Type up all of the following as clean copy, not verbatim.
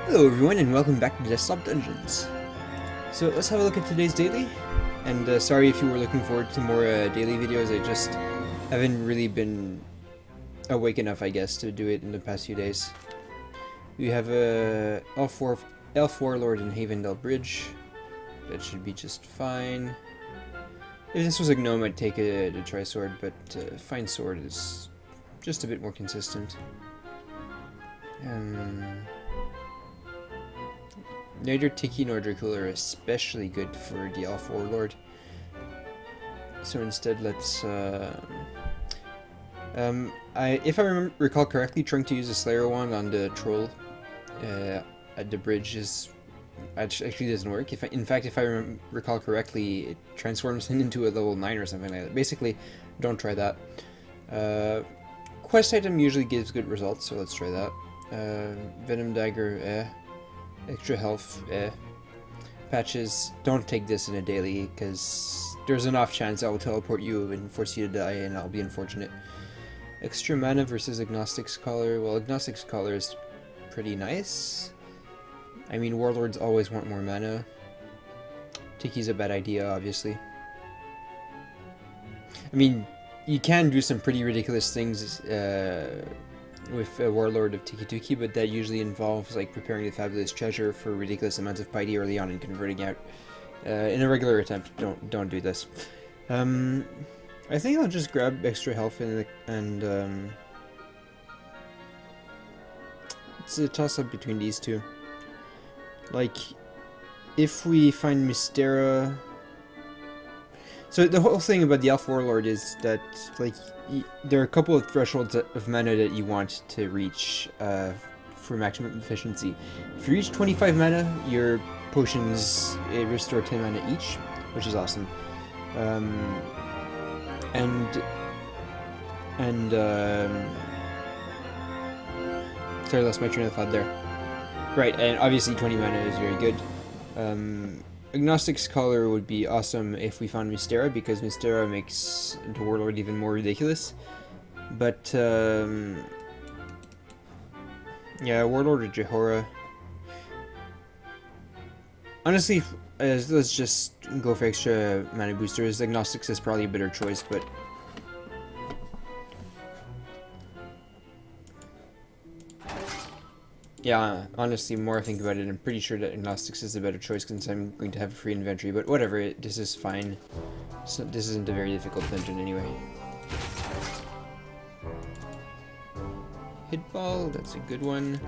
Hello everyone and welcome back to Desktop Dungeons. So let's have a look at today's daily. And sorry if you were looking forward to more daily videos, I just haven't really been awake enough, I guess, to do it in the past few days. We have a Elf Warlord and Havendale Bridge. That should be just fine. If this was a gnome, I'd take the tri-sword, but fine sword is just a bit more consistent. Neither Tiki nor Dracula are especially good for the Elf Warlord. So instead, let's... if I recall correctly, trying to use a Slayer wand on the troll at the bridge actually doesn't work. In fact, if I recall correctly, it transforms him into a level 9 or something like that. Basically, don't try that. Quest item usually gives good results, so let's try that. Venom Dagger, extra health, patches, don't take this in a daily, because there's an off chance I will teleport you and force you to die, and I'll be unfortunate. Extra mana versus Agnostic Scholar. Well, Agnostic Scholar is pretty nice. I mean, Warlords always want more mana. Tiki's a bad idea, obviously. I mean, you can do some pretty ridiculous things with a Warlord of Tiki, but that usually involves like preparing the Fabulous Treasure for ridiculous amounts of piety early on and converting out. In a regular attempt, don't do this. I think I'll just grab extra health and it's a toss-up between these two. Like, if we find Mystera... So the whole thing about the Elf Warlord is that, like, there are a couple of thresholds of mana that you want to reach for maximum efficiency. If you reach 25 mana, your potions restore 10 mana each, which is awesome. Sorry, I lost my train of thought there. Right, and obviously 20 mana is very good. Agnostic Scholar would be awesome if we found Mystera, because Mystera makes the Warlord even more ridiculous. But, yeah, Warlord or Jehora. Honestly, let's just go for extra mana boosters. Agnostics is probably a better choice, but... Yeah, honestly, more I think about it, I'm pretty sure that Agnostics is a better choice since I'm going to have a free inventory, but whatever, this is fine. So this isn't a very difficult dungeon anyway. Hitball, that's a good one.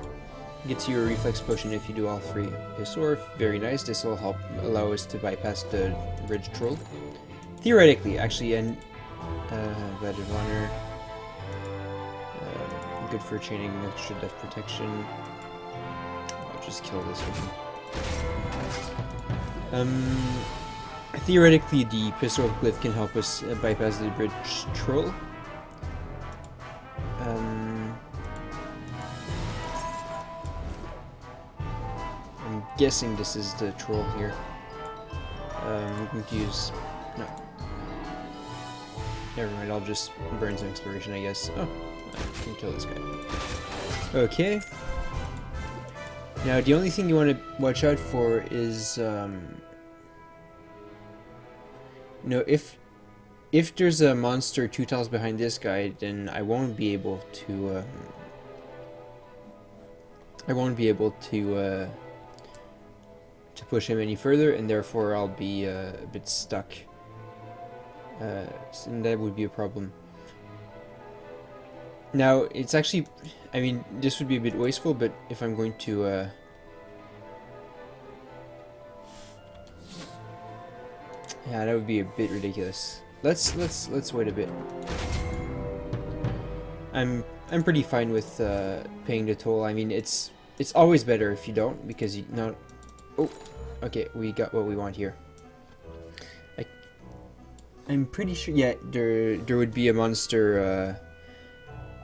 Gets you a reflex potion if you do all three. Pisorf, very nice. This will help allow us to bypass the bridge troll. Theoretically, actually, and Badge of Honor. Good for chaining extra death protection. Just kill this one. Theoretically, the Pisorf Glyph can help us bypass the bridge troll. I'm guessing this is the troll here. I'm going to use... no. Never mind, I'll just burn some inspiration, I guess. Oh, I can kill this guy. Okay. Now, the only thing you want to watch out for is, if there's a monster 2 tiles behind this guy, then I won't be able to, to push him any further, and therefore I'll be a bit stuck, and that would be a problem. Now, it's actually, I mean, this would be a bit wasteful, but if I'm going to, yeah, that would be a bit ridiculous. Let's wait a bit. I'm pretty fine with paying the toll. I mean, it's always better if you don't, because you not. Oh, okay, we got what we want here. I'm pretty sure. Yeah, there would be a monster.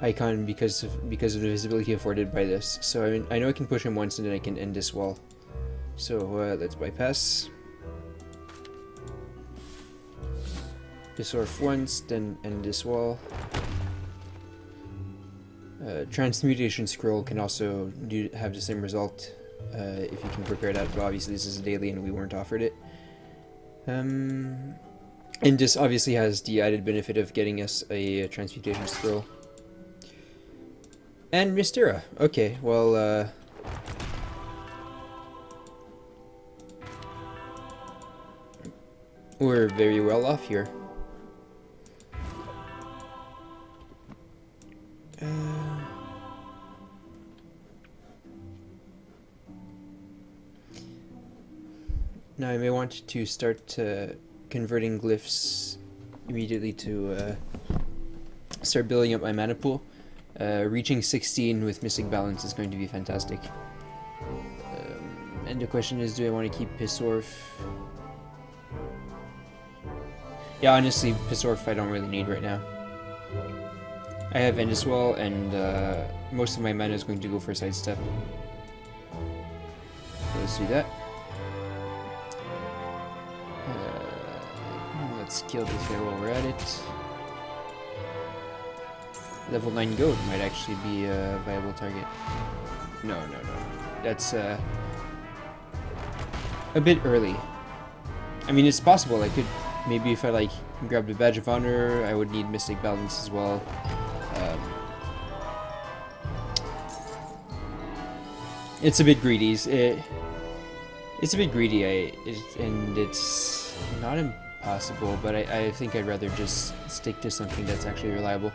Icon because of the visibility afforded by this. So I know I can push him once and then I can end this wall. So let's bypass. Pisorf once, then end this wall. Transmutation Scroll can also have the same result. if you can prepare that. But obviously this is a daily and we weren't offered it. And this obviously has the added benefit of getting us a transmutation scroll. And Mystera. Okay, well, we're very well off here. Now I may want to start converting glyphs immediately to start building up my mana pool. Reaching 16 with Mystic Balance is going to be fantastic. And the question is, do I want to keep Pissorf? Yeah, honestly, Pissorf I don't really need right now. I have Endiswell, and most of my mana is going to go for Sidestep. So let's do that. Let's kill this guy while we're at it. Level 9 goat might actually be a viable target. No. That's a bit early. I mean, it's possible. I could, maybe if I like grab the Badge of Honor, I would need Mystic Balance as well. It's a bit greedy. It's a bit greedy, and it's not impossible, but I think I'd rather just stick to something that's actually reliable.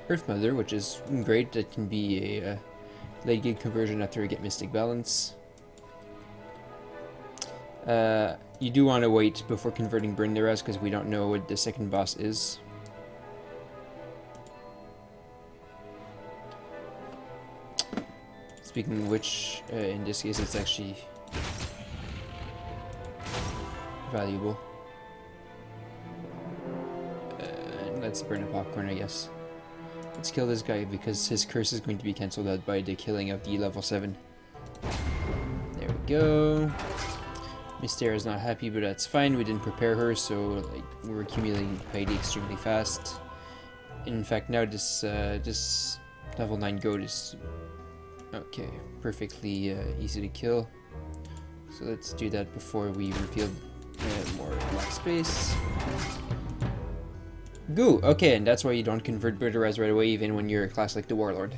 Earth Mother, which is great. That can be a late game conversion after I get Mystic Balance. You do want to wait before converting Burn the Rest because we don't know what the second boss is. Speaking of which, in this case it's actually valuable. And let's burn a popcorn, I guess. Let's kill this guy because his curse is going to be cancelled out by the killing of the level 7. There we go. Mystera is not happy, but that's fine. We didn't prepare her, so like we're accumulating piety extremely fast. In fact, now this level 9 goat is okay, perfectly easy to kill. So let's do that before we reveal more black space. Goo! Okay, and that's why you don't convert Birderaz right away, even when you're a class like the Warlord.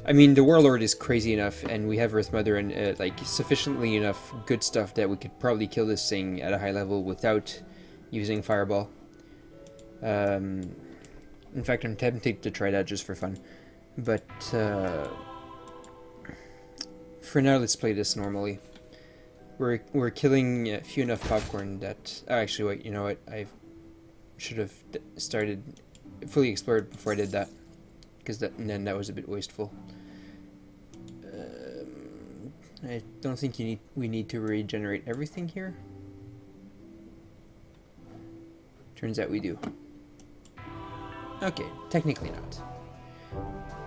I mean, the Warlord is crazy enough, and we have Earth Mother and like sufficiently enough good stuff that we could probably kill this thing at a high level without using Fireball. In fact, I'm tempted to try that just for fun. But for now, let's play this normally. We're killing a few enough popcorn that... Oh, actually, wait, you know what? I should have started fully explored before I did that, because then that was a bit wasteful. I don't think we need to regenerate everything here. Turns out we do. Okay, technically not.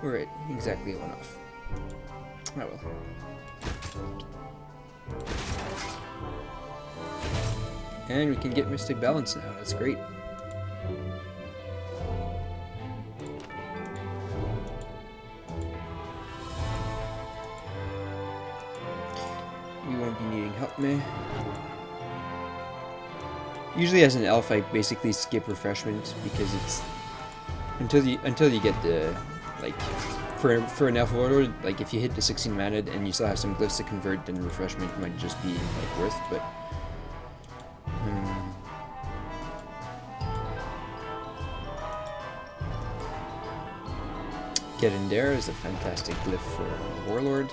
We're at exactly 1 off. Oh well. And we can get Mystic Balance now, that's great. We won't be needing help, meh. Usually as an elf I basically skip refreshment because it's until you get the like for an elf warlord, like if you hit the 16 mana and you still have some glyphs to convert, then refreshment might just be like worth, but Get in there is a fantastic glyph for the Warlord.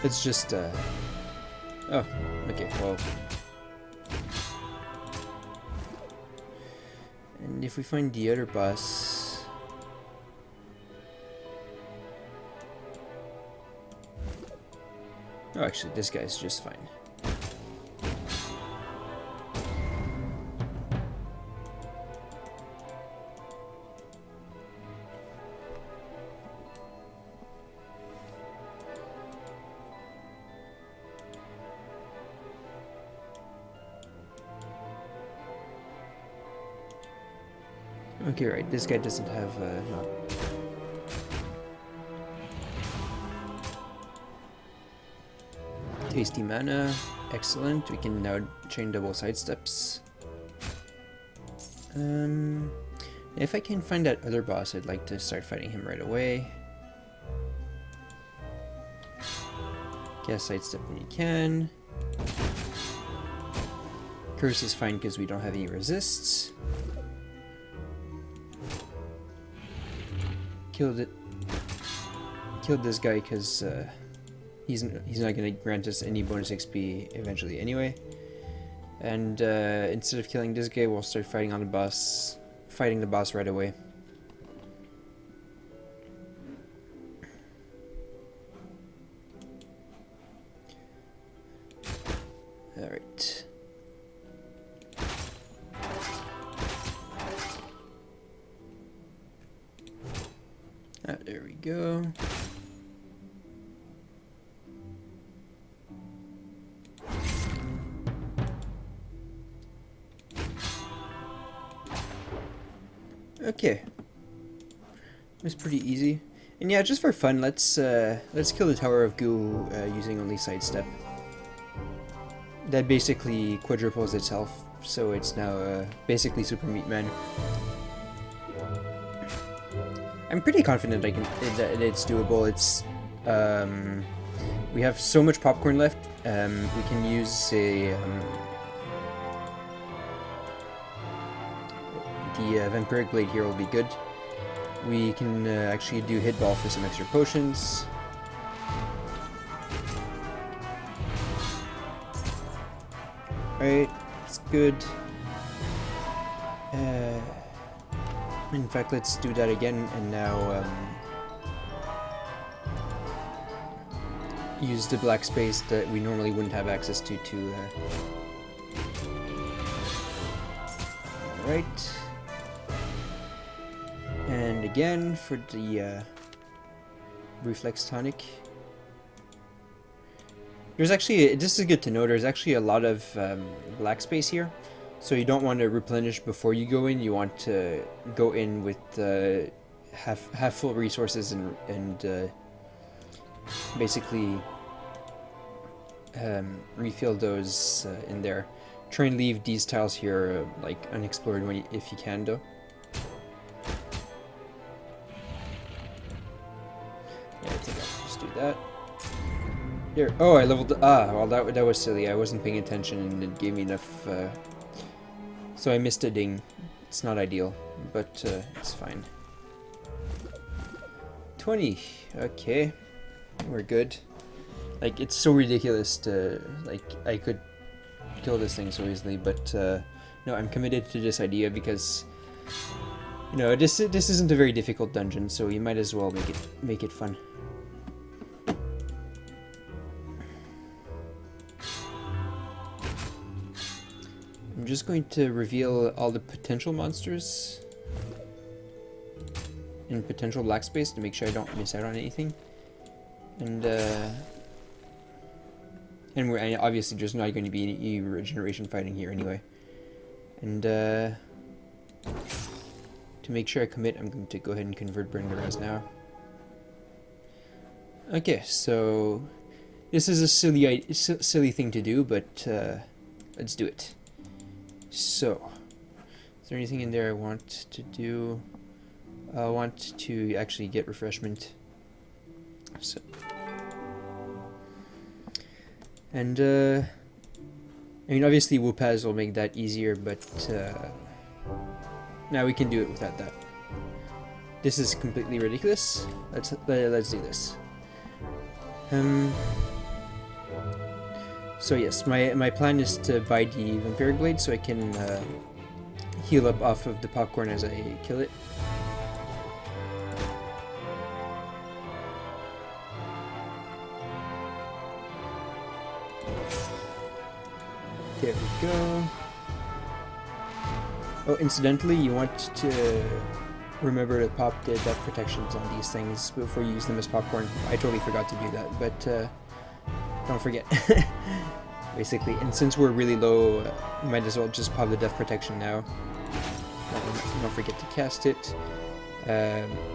It's just oh, okay, well. And if we find the other boss, oh, actually, this guy's just fine. Okay, right, this guy doesn't have, no. Tasty mana, excellent. We can now chain double sidesteps. If I can find that other boss, I'd like to start fighting him right away. Cast sidestep when you can. Curse is fine because we don't have any resists. Killed this guy because he's not going to grant us any bonus XP eventually anyway. And instead of killing this guy, we'll start fighting the boss right away. Alright. There we go. Okay. It was pretty easy. And yeah, just for fun, let's kill the Tower of Goo using only sidestep. That basically quadruples itself, so it's now basically Super Meat Man. I'm pretty confident that it's doable. It's we have so much popcorn left. We can use the Vampiric Blade here will be good. We can actually do Hit Ball for some extra potions. Right, it's good. In fact, let's do that again, and now use the black space that we normally wouldn't have access to. Alright. And again for the Reflex Tonic. There's actually, this is good to know, there's actually a lot of black space here. So you don't want to replenish before you go in, you want to go in with have full resources and basically refill those in there. Try and leave these tiles here like unexplored if you can though. Yeah, I think I'll just do that. Here. Oh, I leveled. Well, that was silly. I wasn't paying attention, and it gave me enough. So I missed a ding. It's not ideal, but it's fine. 20. Okay, we're good. Like, it's so ridiculous to I could kill this thing so easily, but no, I'm committed to this idea because this isn't a very difficult dungeon, so you might as well make it fun. I'm just going to reveal all the potential monsters in potential black space to make sure I don't miss out on anything. And we're obviously there's not going to be any regeneration fighting here anyway. And to make sure I commit, I'm going to go ahead and convert Burn to Res now. Okay, so this is a silly thing to do, but let's do it. So, is there anything in there I want to do? I want to actually get refreshment. So, and I mean, obviously Whoopaz will make that easier, but now we can do it without that. This is completely ridiculous. Let's do this. So yes, my plan is to buy the Vampiric Blade so I can heal up off of the popcorn as I kill it. There we go. Oh, incidentally, you want to remember to pop the death protections on these things before you use them as popcorn. I totally forgot to do that, but don't forget. Basically, and since we're really low, might as well just pop the death protection now. Don't forget to cast it.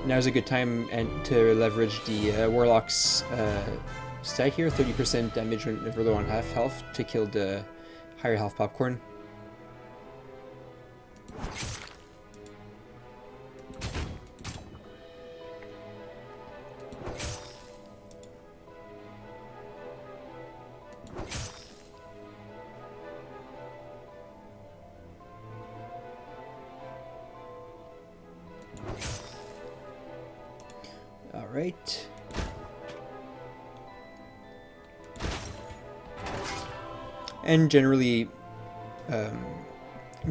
Now's a good time to leverage the Warlock's stat here, 30% damage whenever low on half health to kill the higher health popcorn. Alright. And generally,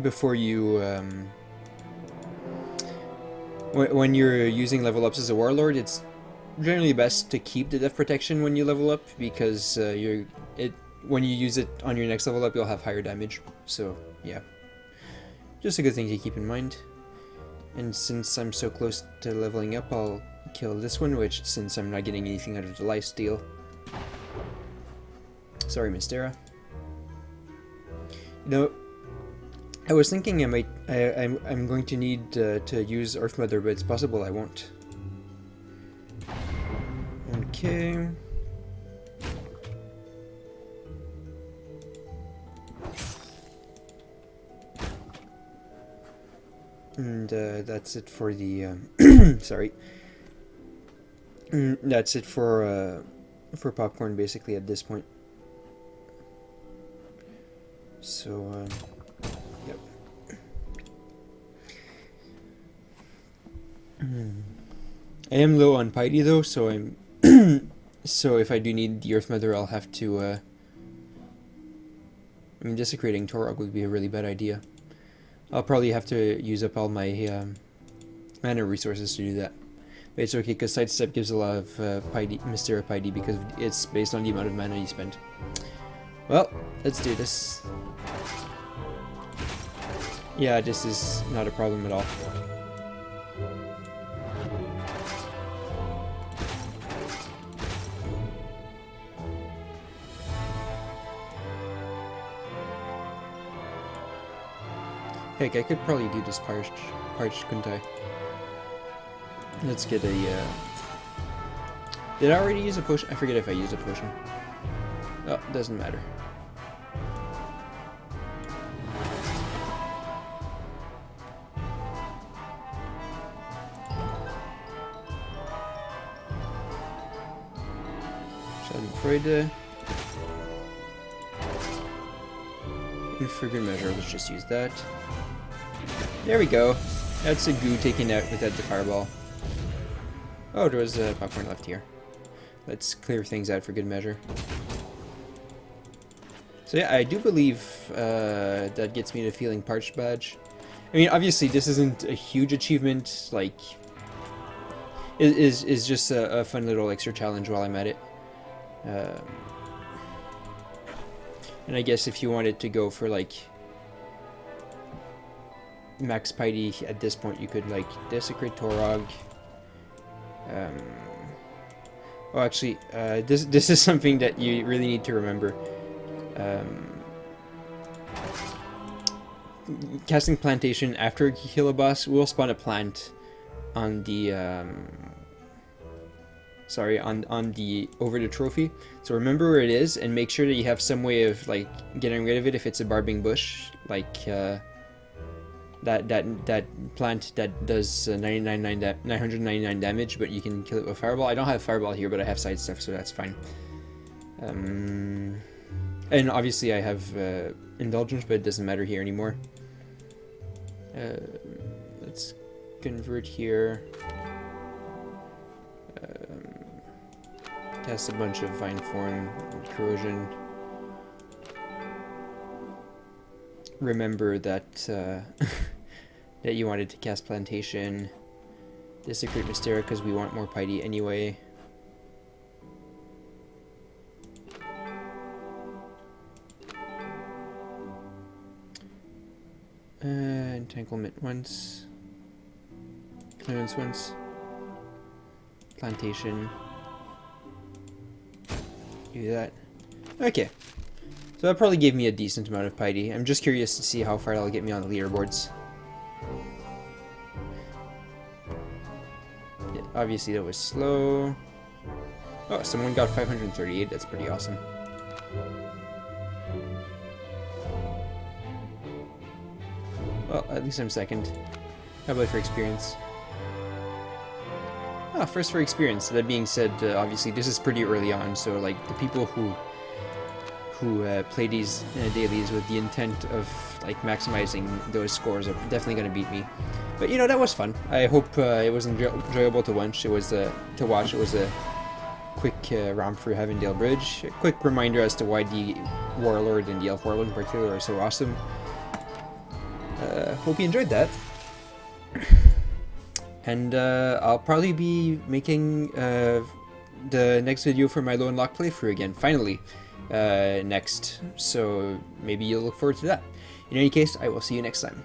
before you, when you're using level ups as a Warlord, it's generally best to keep the death protection when you level up, because when you use it on your next level up, you'll have higher damage. So yeah, just a good thing to keep in mind. And since I'm so close to leveling up, I'll kill this one, which, since I'm not getting anything out of the lifesteal. Sorry, Miss D.E.R.P. You know, I was thinking I'm going to need to use Earth Mother, but it's possible I won't. Okay. And that's it for the sorry. That's it for popcorn basically at this point. So yep. I am low on piety though, so I'm so if I do need the Earth Mother, I'll have to I mean, desecrating Torog would be a really bad idea. I'll probably have to use up all my mana resources to do that. But it's okay, because Sidestep gives a lot of Mysterious Piety because it's based on the amount of mana you spend. Well, let's do this. Yeah, this is not a problem at all. Heck, I could probably do this parched, couldn't I? Let's get a, Did I already use a potion? I forget if I used a potion. Oh, doesn't matter. Schadenfreude. And for good measure, let's just use that. There we go. That's a goo taken out without the fireball. Oh, there was a popcorn left here. Let's clear things out for good measure. So yeah, I do believe that gets me the Feeling Parched badge. I mean, obviously this isn't a huge achievement, like, it is just a fun little extra challenge while I'm at it. And I guess if you wanted to go for like max piety at this point, you could like desecrate Torog. Oh, actually, this is something that you really need to remember. Casting Plantation after you kill a boss will spawn a plant on the on the over the trophy. So remember where it is and make sure that you have some way of like getting rid of it if it's a barbing bush, like that plant that does 999 damage, but you can kill it with fireball. I don't have fireball here, but I have side stuff, so that's fine. And obviously I have indulgence, but it doesn't matter here anymore. Let's convert here. Cast a bunch of Vine Form, Corrosion. Remember that that you wanted to cast Plantation. Desecrate Mysteria because we want more piety anyway. Entanglement once. Clearance once. Plantation. Do that. Okay. So that probably gave me a decent amount of piety. I'm just curious to see how far that'll get me on the leaderboards. obviously that was slow. Oh, someone got 538. That's pretty awesome. Well, at least I'm second. How about for experience? Ah, first for experience. That being said, obviously this is pretty early on, so like the people who play these dailies with the intent of like maximizing those scores are definitely going to beat me. But you know, that was fun. I hope it was enjoyable to watch. It was a quick romp through Havendale Bridge. A quick reminder as to why the Warlord and the Elf Warlord in particular are so awesome. Hope you enjoyed that. And I'll probably be making the next video for my Lone Lock playthrough again, finally, next. So maybe you'll look forward to that. In any case, I will see you next time.